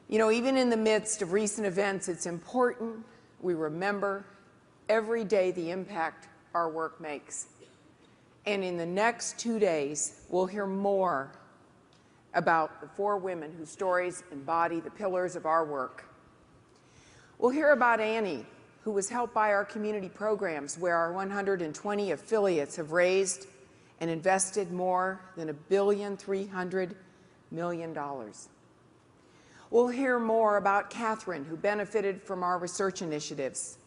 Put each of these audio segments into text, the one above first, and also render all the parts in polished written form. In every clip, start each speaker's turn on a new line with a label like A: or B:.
A: You know, even in the midst of recent events, it's important we remember every day the impact our work makes. And in the next 2 days, we'll hear more about the 4 women whose stories embody the pillars of our work. We'll hear about Annie, who was helped by our community programs, where our 120 affiliates have raised and invested more than $1.3 billion. We'll hear more about Catherine, who benefited from our research initiatives,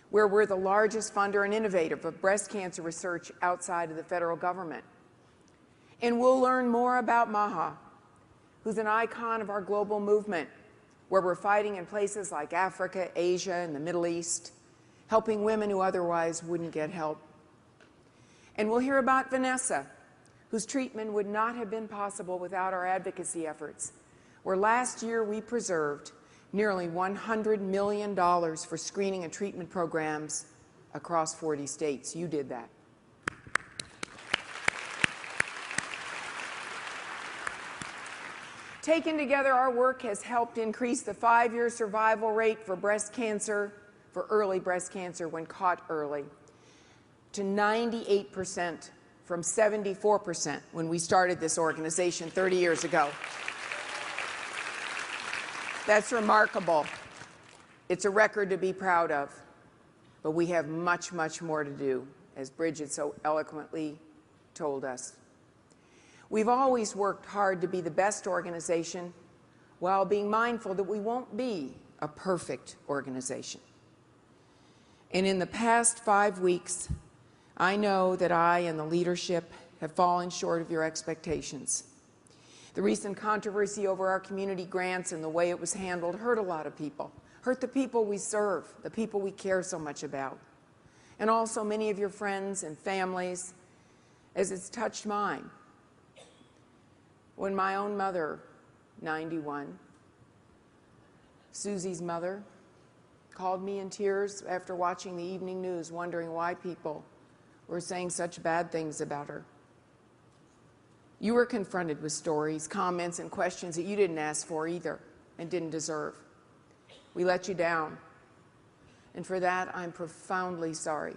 A: where we're the largest funder and innovator of breast cancer research outside of the federal government. And we'll learn more about Maha, who's an icon of our global movement, where we're fighting in places like Africa, Asia, and the Middle East, helping women who otherwise wouldn't get help. And we'll hear about Vanessa, whose treatment would not have been possible without our advocacy efforts, where last year we preserved nearly $100 million for screening and treatment programs across 40 states. You did that. Taken together, our work has helped increase the 5-year survival rate for breast cancer, for early breast cancer when caught early, to 98% from 74% when we started this organization 30 years ago. That's remarkable. It's a record to be proud of, but we have much, much more to do, as Bridget so eloquently told us. We've always worked hard to be the best organization while being mindful that we won't be a perfect organization. And in the past 5 weeks, I know that I and the leadership have fallen short of your expectations. The recent controversy over our community grants and the way it was handled hurt a lot of people, hurt the people we serve, the people we care so much about, and also many of your friends and families, as it's touched mine. When my own mother, 91, Susie's mother, called me in tears after watching the evening news, wondering why people were saying such bad things about her. You were confronted with stories, comments, and questions that you didn't ask for either and didn't deserve. We let you down, and for that I'm profoundly sorry.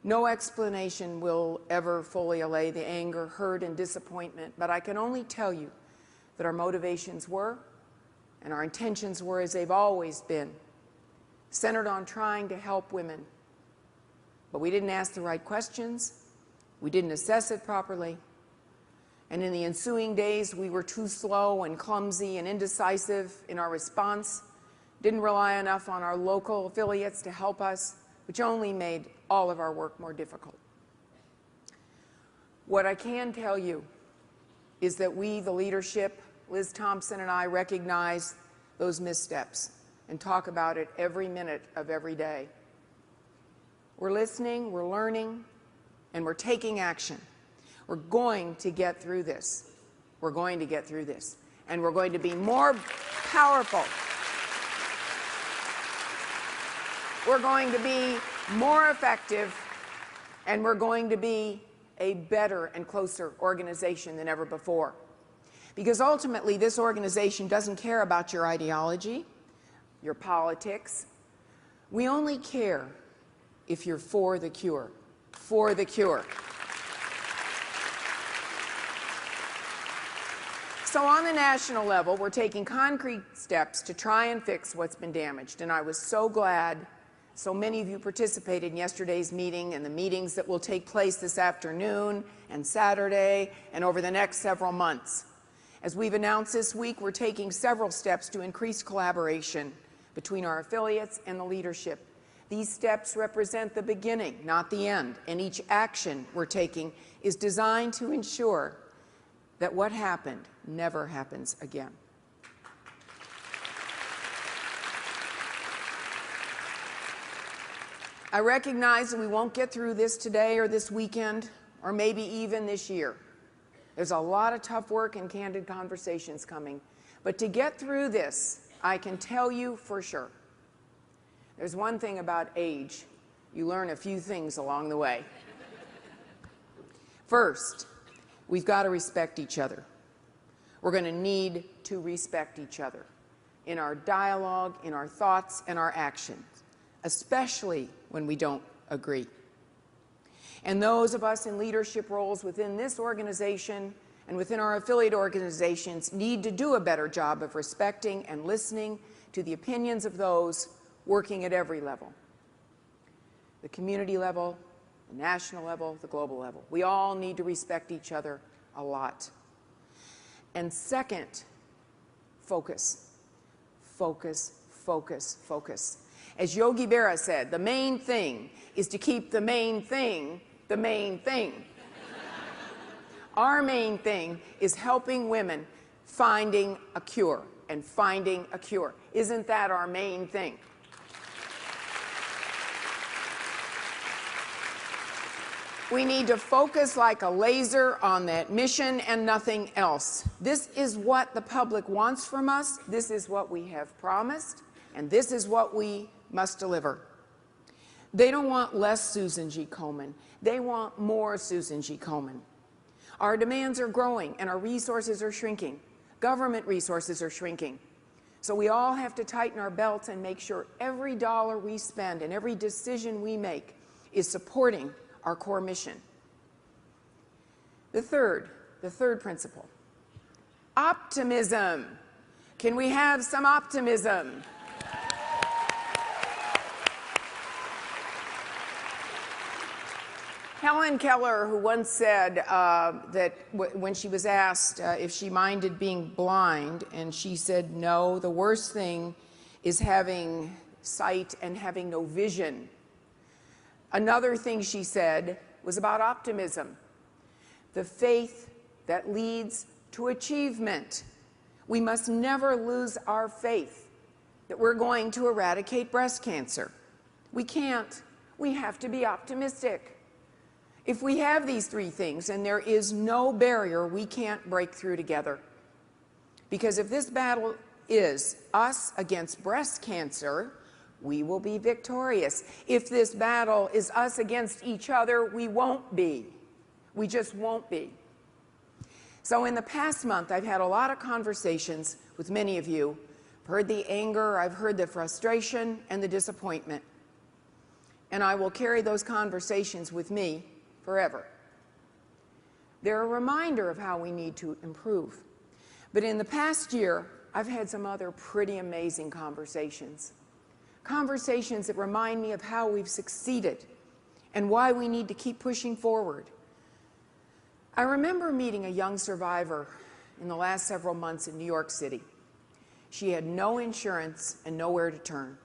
A: No explanation will ever fully allay the anger, hurt, and disappointment, but I can only tell you that our motivations were, and our intentions were, as they've always been, centered on trying to help women. But we didn't ask the right questions, we didn't assess it properly, and in the ensuing days we were too slow and clumsy and indecisive in our response, didn't rely enough on our local affiliates to help us, which only made all of our work more difficult. What I can tell you is that we, the leadership, Liz Thompson and I, recognize those missteps and talk about it every minute of every day. We're listening, we're learning, and we're taking action. We're going to get through this. We're going to get through this. And we're going to be more powerful. We're going to be more effective, and we're going to be a better and closer organization than ever before. Because ultimately, this organization doesn't care about your ideology, your politics. We only care if you're for the cure. For the cure. So on the national level, we're taking concrete steps to try and fix what's been damaged. And I was so glad so many of you participated in yesterday's meeting and the meetings that will take place this afternoon and Saturday and over the next several months. As we've announced this week, we're taking several steps to increase collaboration between our affiliates and the leadership. These steps represent the beginning, not the end, and each action we're taking is designed to ensure that what happened never happens again. I recognize that we won't get through this today or this weekend or maybe even this year. There's a lot of tough work and candid conversations coming. But to get through this, I can tell you for sure, there's one thing about age. You learn a few things along the way. First, we've got to respect each other. We're going to need to respect each other in our dialogue, in our thoughts, and our actions, especially when we don't agree. And those of us in leadership roles within this organization and within our affiliate organizations need to do a better job of respecting and listening to the opinions of those working at every level. The community level, the national level, the global level. We all need to respect each other a lot. And second, focus. Focus, focus, focus. As Yogi Berra said, the main thing is to keep the main thing the main thing. Our main thing is helping women finding a cure and finding a cure. Isn't that our main thing? We need to focus like a laser on that mission and nothing else. This is what the public wants from us. This is what we have promised, and this is what we must deliver. They don't want less Susan G. Komen. They want more Susan G. Komen. Our demands are growing, and our resources are shrinking. Government resources are shrinking. So we all have to tighten our belts and make sure every dollar we spend and every decision we make is supporting our core mission. The third principle, optimism. Can we have some optimism? Helen Keller, who once said that when she was asked if she minded being blind, and she said, no, the worst thing is having sight and having no vision. Another thing she said was about optimism, the faith that leads to achievement. We must never lose our faith that we're going to eradicate breast cancer. We can't. We have to be optimistic. If we have these three things, and there is no barrier we can't break through together. Because if this battle is us against breast cancer, we will be victorious. If this battle is us against each other, we won't be. We just won't be. So in the past month, I've had a lot of conversations with many of you. I've heard the anger, I've heard the frustration, and the disappointment. And I will carry those conversations with me forever. They're a reminder of how we need to improve. But in the past year, I've had some other pretty amazing conversations. Conversations that remind me of how we've succeeded and why we need to keep pushing forward. I remember meeting a young survivor in the last several months in New York City. She had no insurance and nowhere to turn.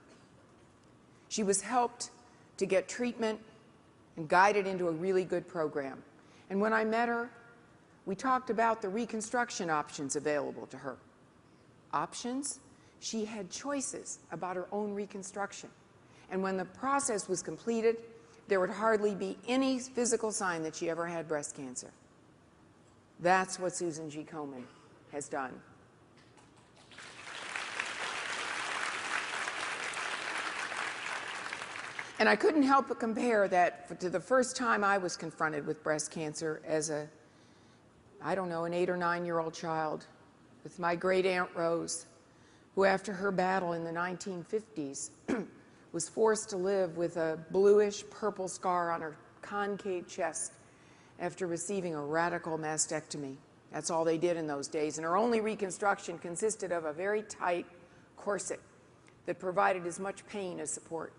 A: She was helped to get treatment and guided into a really good program. And when I met her, we talked about the reconstruction options available to her. Options? She had choices about her own reconstruction. And when the process was completed, there would hardly be any physical sign that she ever had breast cancer. That's what Susan G. Komen has done. And I couldn't help but compare that to the first time I was confronted with breast cancer as an 8 or 9-year-old child with my great Aunt Rose, who after her battle in the 1950s was forced to live with a bluish purple scar on her concave chest after receiving a radical mastectomy. That's all they did in those days. And her only reconstruction consisted of a very tight corset that provided as much pain as support.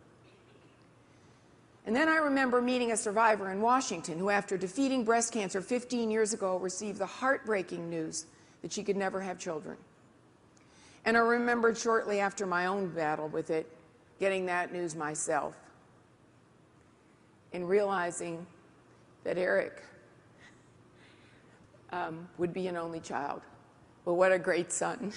A: And then I remember meeting a survivor in Washington who, after defeating breast cancer 15 years ago, received the heartbreaking news that she could never have children. And I remembered shortly after my own battle with it, getting that news myself and realizing that Eric would be an only child. Well, what a great son.